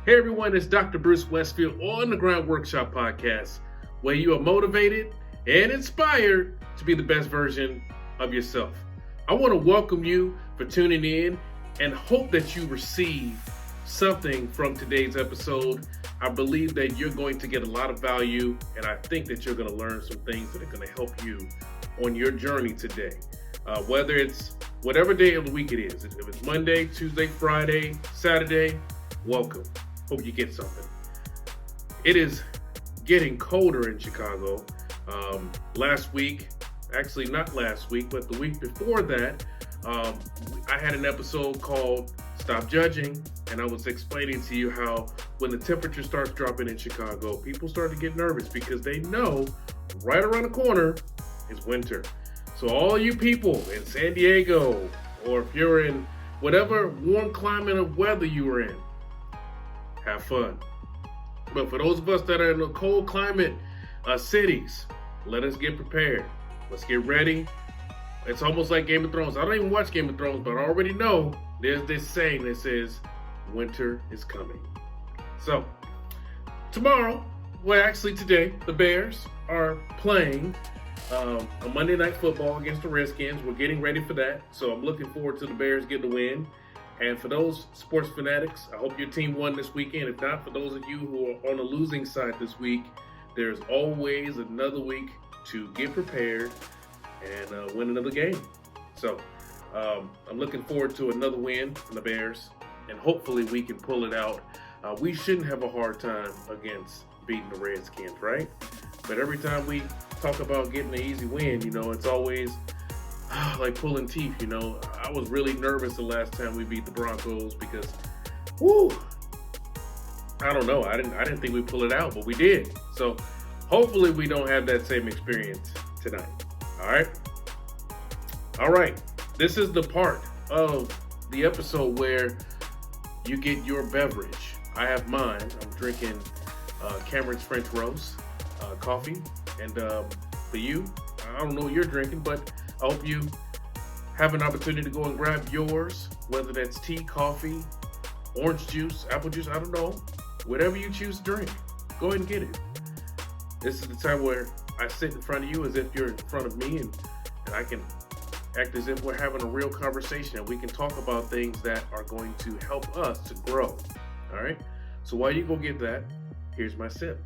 Hey everyone, it's Dr. Bruce Westfield on the Ground Workshop Podcast, where you are motivated and inspired to be the best version of yourself. I want to welcome you for tuning in and hope that you receive something from today's episode. I believe that you're going to get a lot of value, and I think that you're going to learn some things that are going to help you on your journey today. Whether it's whatever day of the week it is, if it's Monday, Tuesday, Friday, Saturday, welcome. Hope you get something. It is getting colder in Chicago. Last week, actually not last week, but the week before that, I had an episode called Stop Judging, and I was explaining to you how when the temperature starts dropping in Chicago, people start to get nervous because they know right around the corner is winter. So all you people in San Diego, or if you're in whatever warm climate of weather you are in, have fun. But for those of us that are in the cold climate cities, let us get prepared. Let's get ready. It's almost like Game of Thrones. I don't even watch Game of Thrones, but I already know there's this saying that says winter is coming. So tomorrow, well actually today, the Bears are playing a Monday Night Football against the Redskins. We're getting ready for that. So I'm looking forward to the Bears getting the win. And for those sports fanatics, I hope your team won this weekend. If not, for those of you who are on the losing side this week, there's always another week to get prepared and win another game. So I'm looking forward to another win from the Bears, and hopefully we can pull it out. We shouldn't have a hard time against beating the Redskins, right? But every time we talk about getting an easy win, it's always like pulling teeth. I was really nervous the last time we beat the Broncos because, I don't know. I didn't think we'd pull it out, but we did. So hopefully we don't have that same experience tonight. All right. This is the part of the episode where you get your beverage. I have mine. I'm drinking Cameron's French Roast coffee. And for you, I don't know what you're drinking, but I hope you have an opportunity to go and grab yours, whether that's tea, coffee, orange juice, apple juice, I don't know. Whatever you choose to drink, go ahead and get it. This is the time where I sit in front of you as if you're in front of me, and I can act as if we're having a real conversation, and we can talk about things that are going to help us to grow. All right? So while you go get that, here's my sip.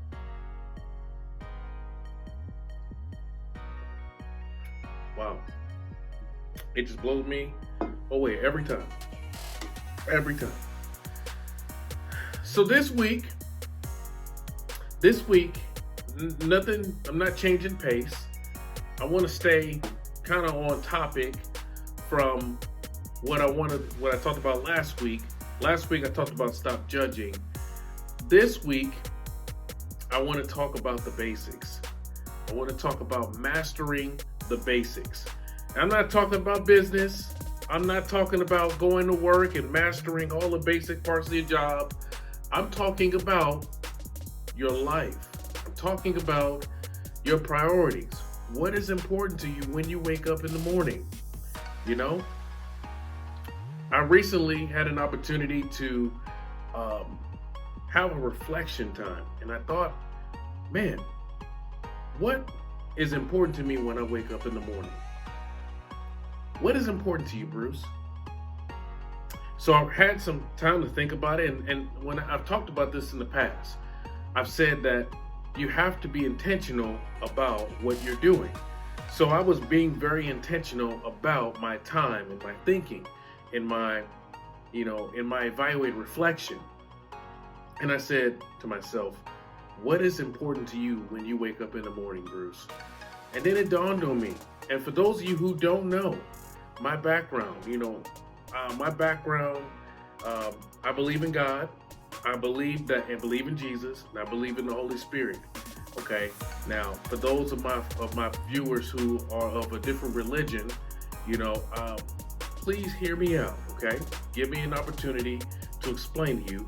Wow. It just blows me away every time. Every time. So this week, nothing, I'm not changing pace. I want to stay kind of on topic from what I talked about last week. Last week I talked about stop judging. This week, I want to talk about the basics. I want to talk about mastering the basics. I'm not talking about business. I'm not talking about going to work and mastering all the basic parts of your job. I'm talking about your life. I'm talking about your priorities. What is important to you when you wake up in the morning? I recently had an opportunity to have a reflection time, and I thought, man, what is important to me when I wake up in the morning? What is important to you, Bruce? So I've had some time to think about it, and when I've talked about this in the past, I've said that you have to be intentional about what you're doing. So I was being very intentional about my time and my thinking, in my evaluated reflection. And I said to myself, what is important to you when you wake up in the morning, Bruce? And then it dawned on me. And for those of you who don't know, my background, I believe in God. I believe in Jesus, and I believe in the Holy Spirit. Okay. Now, for those of my viewers who are of a different religion, please hear me out. Okay. Give me an opportunity to explain to you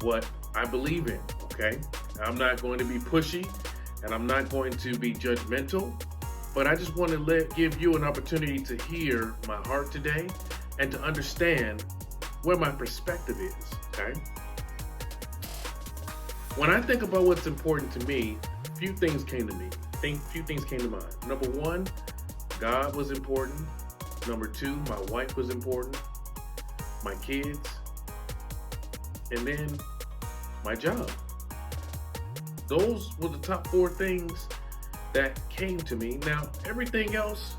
what I believe in. Okay. I'm not going to be pushy, and I'm not going to be judgmental, but I just want to give you an opportunity to hear my heart today and to understand where my perspective is. Okay. when I think about what's important to me, a few things came to me. Few things came to mind. Number one, God was important. Number two, my wife was important. My kids. And then my job. Those were the top four things that came to me. Now, everything else,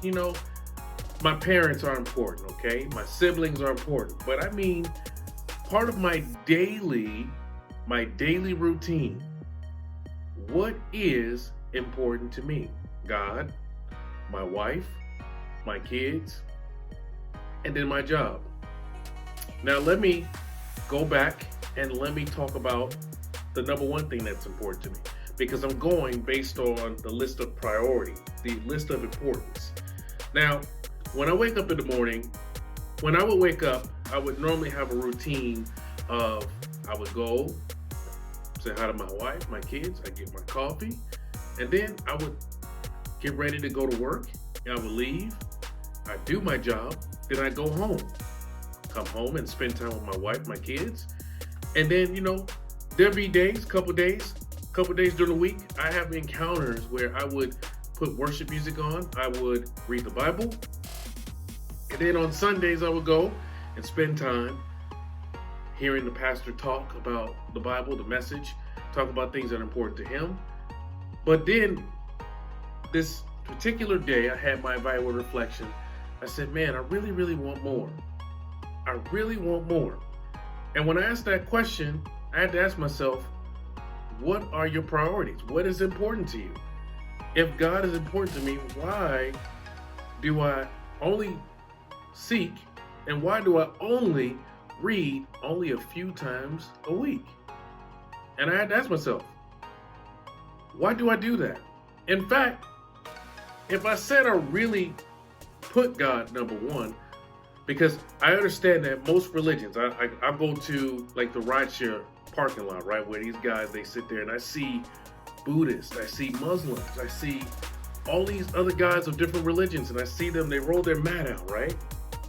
my parents are important, okay? My siblings are important. But I mean, part of my daily routine, what is important to me? God, my wife, my kids, and then my job. Now, let me go back and let me talk about the number one thing that's important to me, because I'm going based on the list of priority, the list of importance. Now, when I wake up in the morning, when I would wake up, I would normally have a routine of I would go say hi to my wife, my kids, I get my coffee, and then I would get ready to go to work, and I would leave, I do my job, then I go home, come home and spend time with my wife, my kids, and then, there'll be days, couple days during the week, I have encounters where I would put worship music on, I would read the Bible, and then on Sundays I would go and spend time hearing the pastor talk about the Bible, the message, talk about things that are important to him. But then this particular day, I had my evaluative reflection. I said, man, I really, really want more. I really want more. And when I asked that question, I had to ask myself, what are your priorities? What is important to you? If God is important to me, why do I only seek, and why do I only read only a few times a week? And I had to ask myself, why do I do that? In fact, if I said I really put God number one, because I understand that most religions, I go to like the rideshare parking lot, right, where these guys, they sit there, and I see Buddhists, I see Muslims, I see all these other guys of different religions, and I see them, they roll their mat out, right?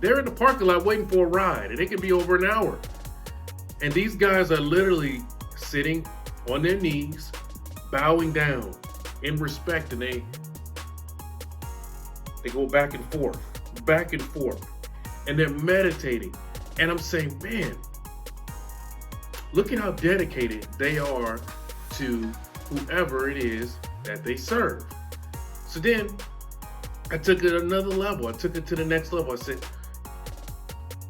They're in the parking lot waiting for a ride, and it can be over an hour. And these guys are literally sitting on their knees, bowing down in respect, and they go back and forth, and they're meditating. And I'm saying, man, look at how dedicated they are to whoever it is that they serve. So then I took it another level. I took it to the next level. I said,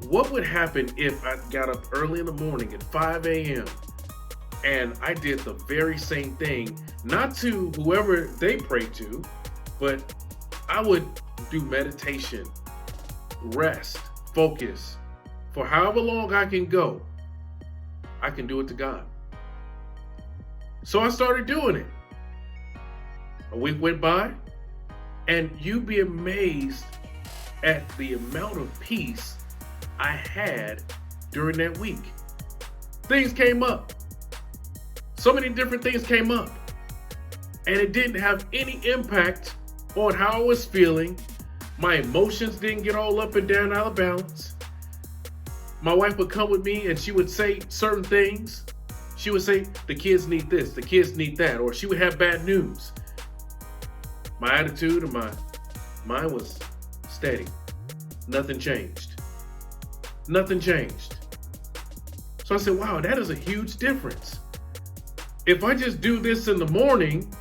what would happen if I got up early in the morning at 5 a.m. and I did the very same thing, not to whoever they pray to, but I would do meditation, rest, focus, for however long I can go, I can do it to God. So I started doing it. A week went by, and you'd be amazed at the amount of peace I had during that week. Things came up. So many different things came up. And it didn't have any impact on how I was feeling. My emotions didn't get all up and down out of balance. My wife would come with me and she would say certain things. She would say, the kids need this, the kids need that, or she would have bad news. My attitude and my mind was steady. Nothing changed. Nothing changed. So I said, wow, that is a huge difference. If I just do this in the morning,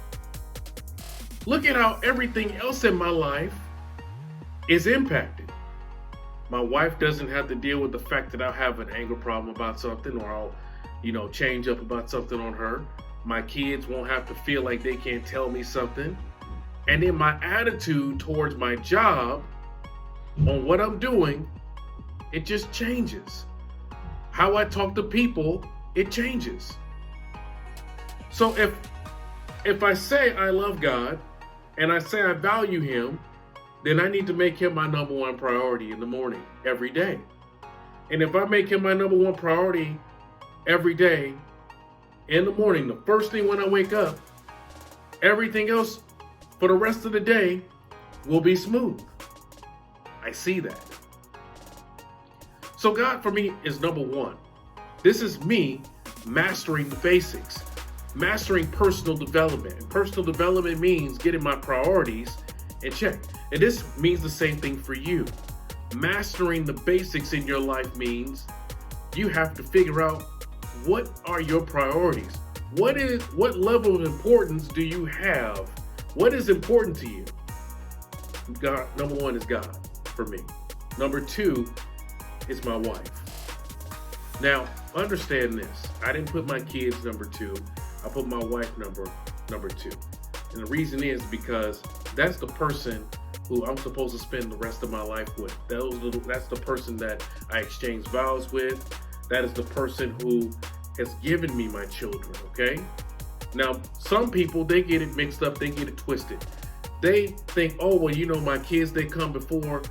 look at how everything else in my life is impacted. My wife doesn't have to deal with the fact that I'll have an anger problem about something, or I'll, change up about something on her. My kids won't have to feel like they can't tell me something. And then my attitude towards my job, on what I'm doing, it just changes. How I talk to people, it changes. So if I say I love God and I say I value him, then I need to make him my number one priority in the morning, every day. And if I make him my number one priority every day in the morning, the first thing when I wake up, everything else for the rest of the day will be smooth. I see that. So God for me is number one. This is me mastering the basics. Mastering personal development. And personal development means getting my priorities in check. And this means the same thing for you. Mastering the basics in your life means you have to figure out what are your priorities. What level of importance do you have? What is important to you? God, number one is God for me. Number two is my wife. Now, understand this. I didn't put my kids number two. I put my wife number two. And the reason is because that's the person who I'm supposed to spend the rest of my life with. That's the person that I exchange vows with. That is the person who has given me my children, okay? Now, some people, they get it mixed up, they get it twisted. They think, oh, well, you know, my kids, they come before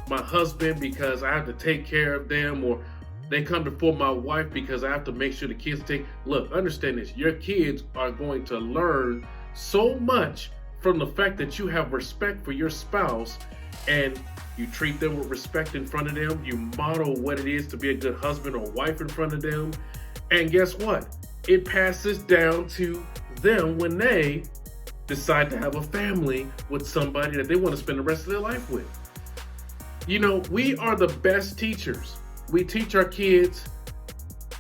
my husband because I have to take care of them, or they come before my wife because I have to make sure the kids Look, understand this. Your kids are going to learn so much from the fact that you have respect for your spouse and you treat them with respect in front of them. You model what it is to be a good husband or wife in front of them. And guess what? It passes down to them when they decide to have a family with somebody that they want to spend the rest of their life with. You know, we are the best teachers. We teach our kids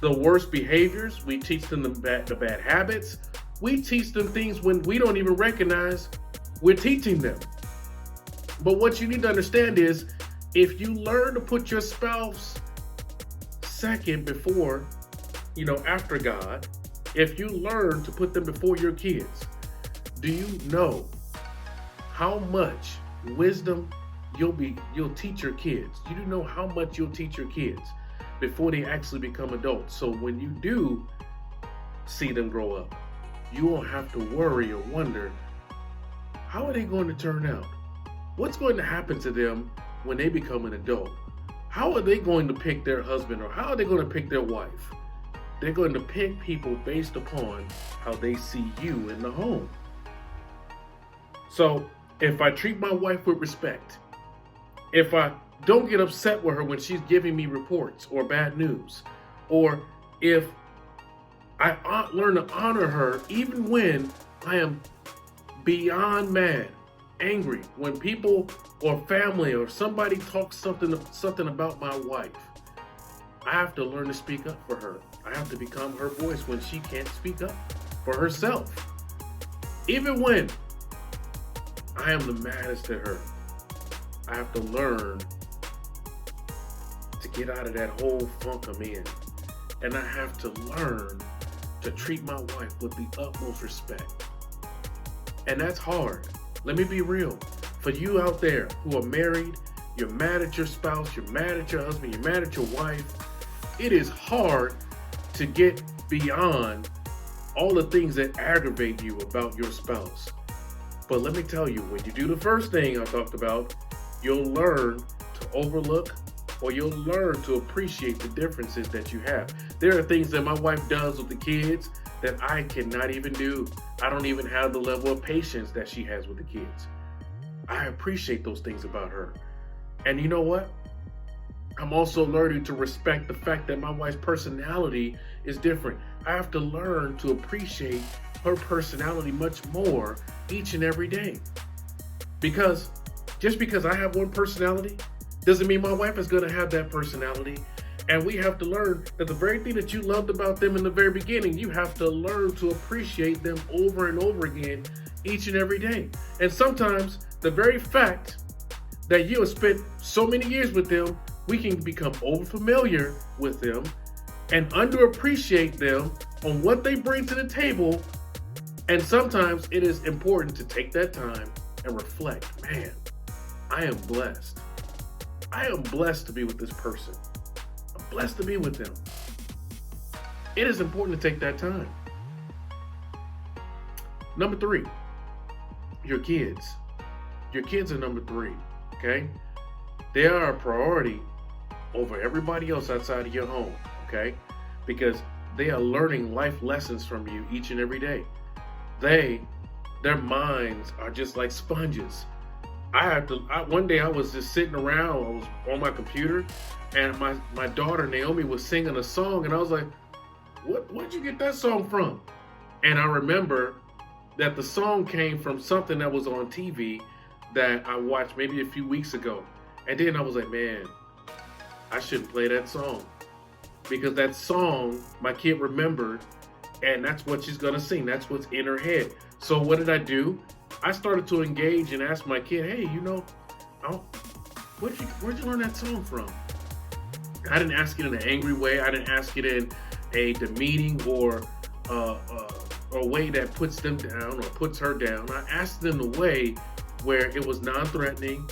the worst behaviors. We teach them the bad habits. We teach them things when we don't even recognize we're teaching them. But what you need to understand is, if you learn to put your spouse second before, after God, if you learn to put them before your kids, do you know how much wisdom you'll teach your kids? You do know how much you'll teach your kids before they actually become adults. So when you do see them grow up, you won't have to worry or wonder, how are they going to turn out? What's going to happen to them when they become an adult? How are they going to pick their husband, or how are they going to pick their wife? They're going to pick people based upon how they see you in the home. So if I treat my wife with respect, if I don't get upset with her when she's giving me reports or bad news, or if I learn to honor her even when I am beyond mad, angry, when people or family or somebody talks something about my wife, I have to learn to speak up for her. I have to become her voice when she can't speak up for herself. Even when I am the maddest at her, I have to learn to get out of that whole funk I'm in. And I have to learn to treat my wife with the utmost respect. And that's hard. Let me be real. For you out there who are married, you're mad at your spouse, you're mad at your husband, you're mad at your wife, it is hard to get beyond all the things that aggravate you about your spouse. But let me tell you, when you do the first thing I talked about, you'll learn to overlook, or you'll learn to appreciate the differences that you have. There are things that my wife does with the kids that I cannot even do. I don't even have the level of patience that she has with the kids. I appreciate those things about her. And you know what? I'm also learning to respect the fact that my wife's personality is different. I have to learn to appreciate her personality much more each and every day. Because just because I have one personality doesn't mean my wife is going to have that personality. And we have to learn that the very thing that you loved about them in the very beginning, you have to learn to appreciate them over and over again each and every day. And sometimes the very fact that you have spent so many years with them, we can become overfamiliar with them and underappreciate them on what they bring to the table. And sometimes it is important to take that time and reflect. Man, I am blessed. I am blessed to be with this person. I'm blessed to be with them. It is important to take that time. Number 3, your kids. Your kids are number 3, okay? They are a priority over everybody else outside of your home, okay? Because they are learning life lessons from you each and every day. Their minds are just like sponges. One day I was just sitting around, I was on my computer, and my daughter Naomi was singing a song, and I was like, where'd you get that song from? And I remember that the song came from something that was on TV that I watched maybe a few weeks ago. And then I was like, man, I shouldn't play that song. Because that song, my kid remembered, and that's what she's gonna sing. That's what's in her head. So what did I do? I started to engage and ask my kid, hey, where'd you learn that song from? I didn't ask it in an angry way. I didn't ask it in a demeaning or a way that puts them down or puts her down. I asked it in a way where it was non-threatening,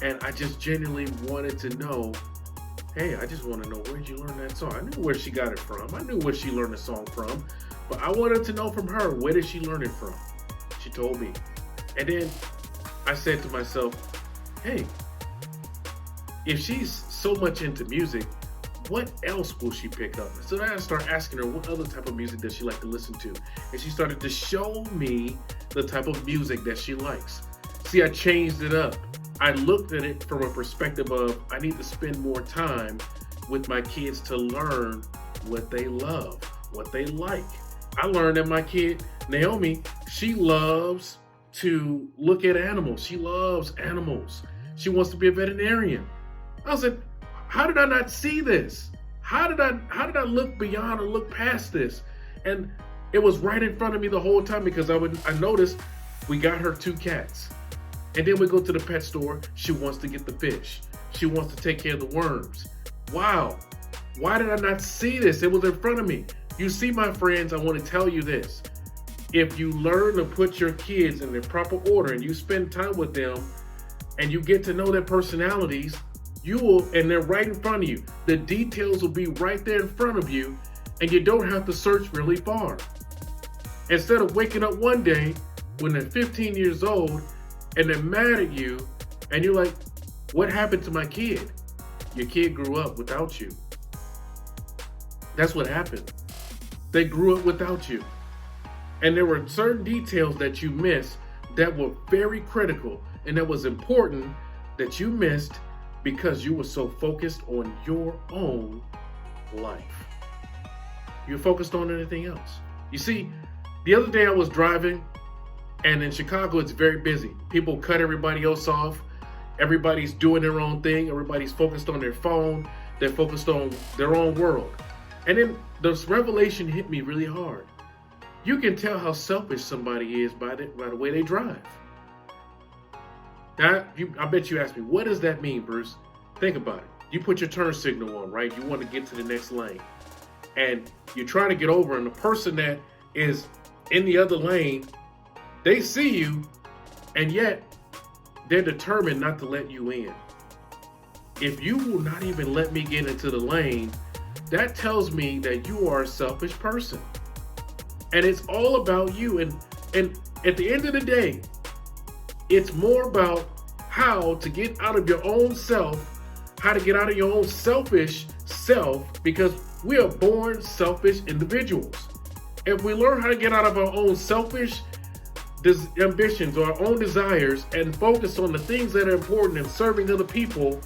and I just genuinely wanted to know, hey, I just want to know, where'd you learn that song? I knew where she got it from. I knew where she learned the song from, but I wanted to know from her, where did she learn it from? She told me. And then I said to myself, hey, if she's so much into music, what else will she pick up? So then I started asking her, what other type of music does she like to listen to? And she started to show me the type of music that she likes. See, I changed it up. I looked at it from a perspective of, I need to spend more time with my kids to learn what they love, what they like. I learned that my kid, Naomi, she loves to look at animals. She loves animals. She wants to be a veterinarian. I said, how did I not see this? How did I look beyond or look past this? And it was right in front of me the whole time, because I noticed we got her 2 cats. And then we go to the pet store. She wants to get the fish. She wants to take care of the worms. Wow. Why did I not see this? It was in front of me. You see, my friends, I want to tell you this. If you learn to put your kids in their proper order and you spend time with them and you get to know their personalities, you will, and they're right in front of you. The details will be right there in front of you, and you don't have to search really far. Instead of waking up one day when they're 15 years old and they're mad at you, and you're like, what happened to my kid? Your kid grew up without you. That's what happened. They grew up without you. And there were certain details that you missed that were very critical and that was important that you missed because you were so focused on your own life. You're focused on anything else. You see, the other day I was driving, and in Chicago it's very busy. People cut everybody else off. Everybody's doing their own thing. Everybody's focused on their phone. They're focused on their own world. And then this revelation hit me really hard. You can tell how selfish somebody is by the way they drive. Now, I bet you asked me, what does that mean, Bruce? Think about it. You put your turn signal on, right? You want to get to the next lane. And you're trying to get over, and the person that is in the other lane, they see you, and yet they're determined not to let you in. If you will not even let me get into the lane, that tells me that you are a selfish person. And it's all about you. And at the end of the day, it's more about how to get out of your own self, how to get out of your own selfish self, because we are born selfish individuals. If we learn how to get out of our own selfish ambitions or our own desires and focus on the things that are important and serving other people,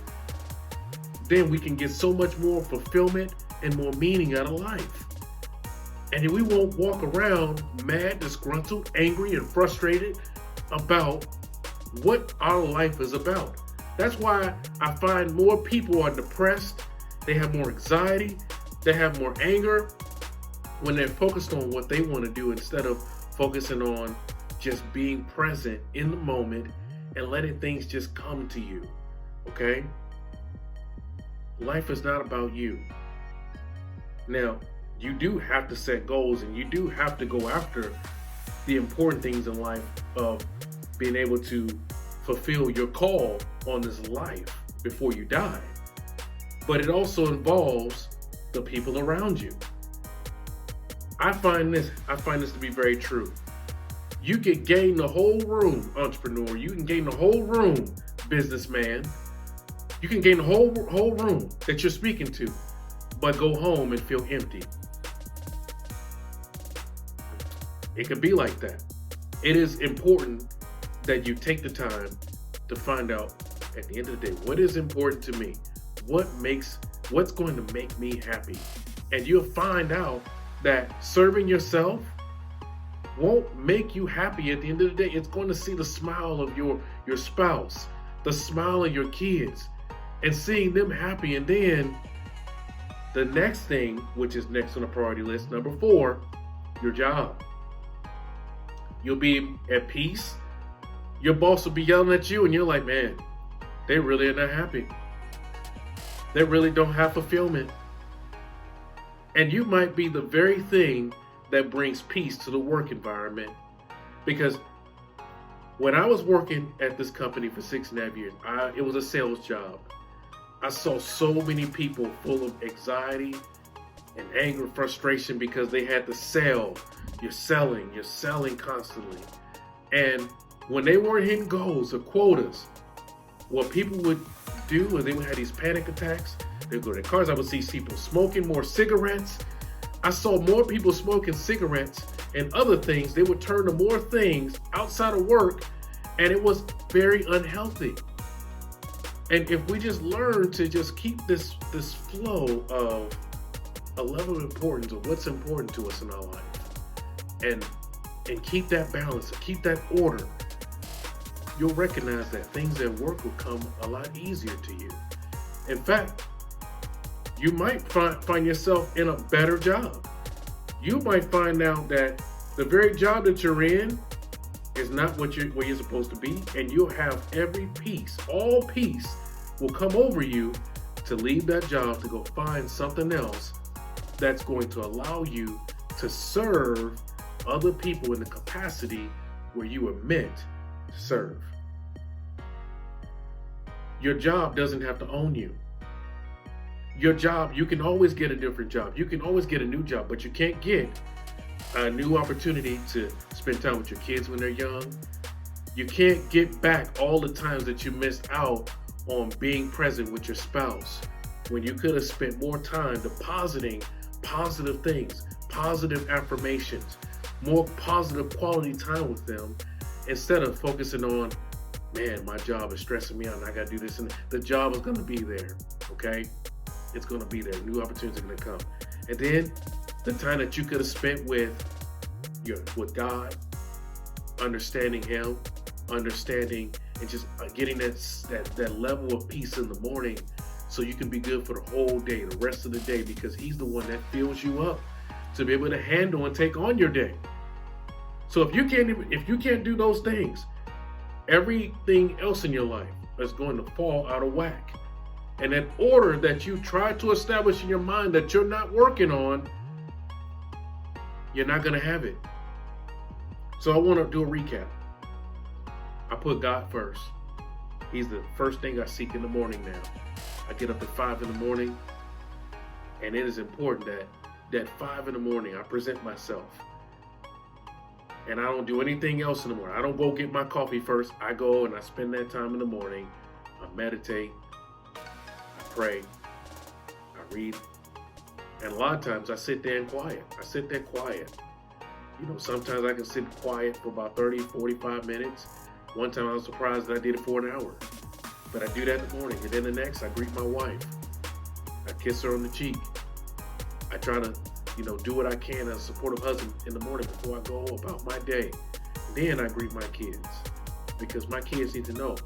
then we can get so much more fulfillment and more meaning out of life. And we won't walk around mad, disgruntled, angry, and frustrated about what our life is about. That's why I find more people are depressed, they have more anxiety, they have more anger when they're focused on what they want to do instead of focusing on just being present in the moment and letting things just come to you, okay? Life is not about you. Now, you do have to set goals and you do have to go after the important things in life of being able to fulfill your call on this life before you die. But it also involves the people around you. I find this to be very true. You can gain the whole room, entrepreneur. You can gain the whole room, businessman. You can gain the whole room that you're speaking to, but go home and feel empty. It can be like that. It is important that you take the time to find out at the end of the day, what is important to me? What's going to make me happy? And you'll find out that serving yourself won't make you happy at the end of the day. It's going to see the smile of your spouse, the smile of your kids, and seeing them happy. And then the next thing, which is next on the priority list, number 4, your job. You'll be at peace. Your boss will be yelling at you, and you're like, man, they really are not happy. They really don't have fulfillment. And you might be the very thing that brings peace to the work environment. Because when I was working at this company for 6.5 years, it was a sales job. I saw so many people full of anxiety and anger, frustration because they had to sell. You're selling constantly. And when they weren't hitting goals or quotas, what people would do is they would have these panic attacks. They'd go to their cars. I would see people smoking more cigarettes. I saw more people smoking cigarettes and other things. They would turn to more things outside of work, and it was very unhealthy. And if we just learn to just keep this flow of a level of importance of what's important to us in our life, and keep that balance, and keep that order, you'll recognize that things at work will come a lot easier to you. In fact, you might find yourself in a better job. You might find out that the very job that you're in is not where you're supposed to be, and you'll have every peace, all peace will come over you to leave that job to go find something else that's going to allow you to serve other people in the capacity where you were meant to serve. Your job doesn't have to own you. Your job, you can always get a different job. You can always get a new job, but you can't get a new opportunity to spend time with your kids when they're young. You can't get back all the times that you missed out on being present with your spouse when you could have spent more time depositing positive things, positive affirmations, more positive quality time with them, instead of focusing on, man, my job is stressing me out and I got to do this. And the job is going to be there, okay? It's going to be there. New opportunities are going to come. And then the time that you could have spent with God, understanding Him, understanding and just getting that level of peace in the morning so you can be good for the whole day, the rest of the day, because He's the one that fills you up to be able to handle and take on your day. So if you can't do those things, everything else in your life is going to fall out of whack. And that order that you try to establish in your mind that you're not working on, you're not going to have it. So I want to do a recap. I put God first. He's the first thing I seek in the morning now. I get up at 5 in the morning, and it is important that 5 in the morning I present myself. And I don't do anything else in the morning. I don't go get my coffee first. I go and I spend that time in the morning. I meditate. I pray. I read. And a lot of times I sit there and quiet. You know, sometimes I can sit quiet for about 30, 45 minutes. One time I was surprised that I did it for an hour. But I do that in the morning. And then the next, I greet my wife. I kiss her on the cheek. I try to, do what I can as a supportive husband in the morning before I go about my day. Then I greet my kids. Because my kids need to know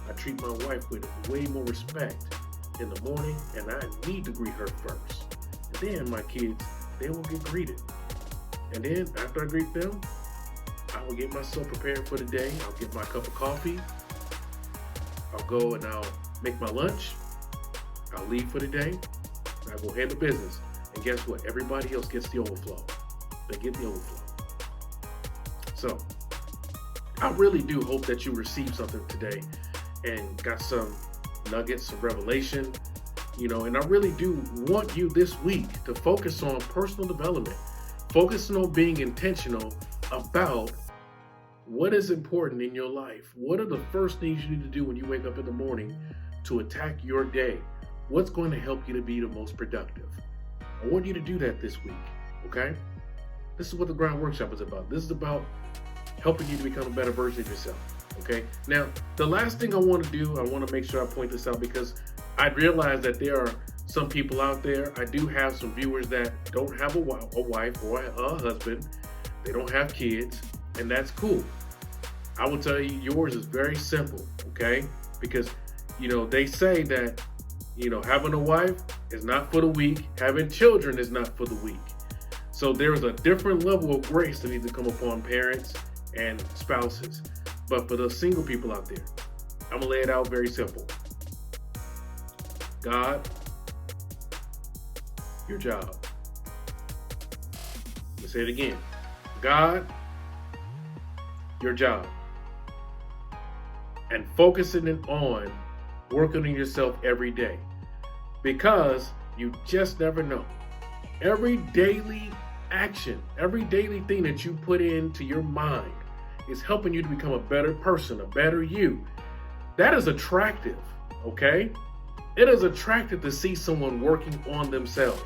I treat my wife with way more respect in the morning, and I need to greet her first. And then my kids, they will get greeted. And then after I greet them, I will get myself prepared for the day. I'll get my cup of coffee. I'll go and I'll make my lunch. I'll leave for the day. I'll go handle business. And guess what? Everybody else gets the overflow. They get the overflow. So, I really do hope that you received something today and got some nuggets, some revelation, and I really do want you this week to focus on personal development, focusing on being intentional about what is important in your life. What are the first things you need to do when you wake up in the morning to attack your day? What's going to help you to be the most productive? I want you to do that this week, okay? This is what the Grind Workshop is about. This is about helping you to become a better version of yourself, okay? Now, the last thing I want to do, I want to make sure I point this out because I realize that there are some people out there. I do have some viewers that don't have a wife or a husband, They don't have kids, and that's cool. I will tell you, yours is very simple, okay? Because, they say that, having a wife is not for the weak. Having children is not for the weak. So there is a different level of grace that needs to come upon parents and spouses. But for the single people out there, I'm going to lay it out very simple. God, your job. Let me say it again. God, your job. And focusing it on working on yourself every day. Because you just never know. Every daily action, every daily thing that you put into your mind is helping you to become a better person, a better you. That is attractive, okay? It is attractive to see someone working on themselves.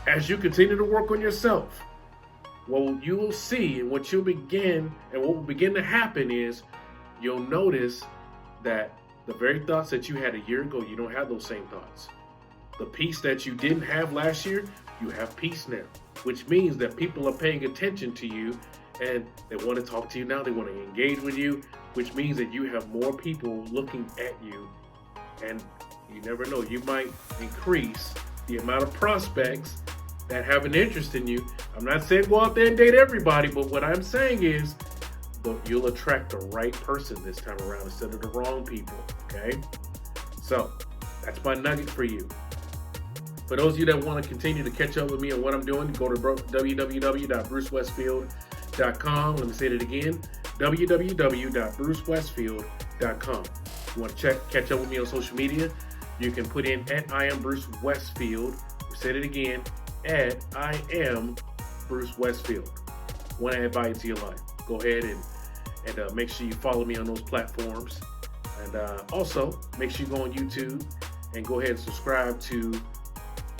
As you continue to work on yourself, what you will see and what will begin to happen is you'll notice that the very thoughts that you had a year ago, you don't have those same thoughts. The peace that you didn't have last year, you have peace now, which means that people are paying attention to you and they want to talk to you now. They want to engage with you, which means that you have more people looking at you. And you never know, you might increase the amount of prospects that have an interest in you. I'm not saying go out there and date everybody, but what I'm saying is you'll attract the right person this time around instead of the wrong people, okay? So that's my nugget for you. For those of you that want to continue to catch up with me on what I'm doing, go to www.brucewestfield.com. Let me say that again, www.brucewestfield.com. If you want to catch up with me on social media, you can put in @IamBruceWestfield. Say it again, @IamBruceWestfield. Want to add value to your life. Go ahead and make sure you follow me on those platforms. And also, make sure you go on YouTube and go ahead and subscribe to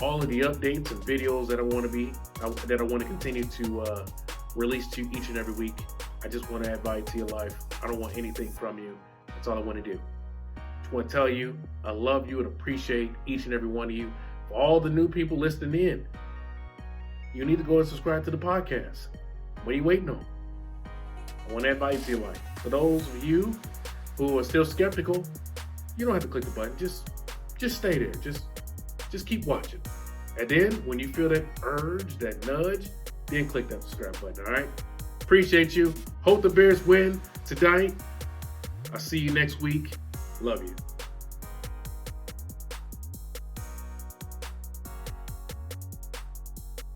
all of the updates and videos that I want to continue to release to you each and every week. I just want to add value to your life. I don't want anything from you. That's all I want to do. Just want to tell you I love you and appreciate each and every one of you. For all the new people listening in, you need to go and subscribe to the podcast. What are you waiting on? I want to add value to your life. For those of you who are still skeptical, you don't have to click the button. Just stay there. Just keep watching. And then when you feel that urge, that nudge, then click that subscribe button, all right? Appreciate you. Hope the Bears win tonight. I'll see you next week. Love you.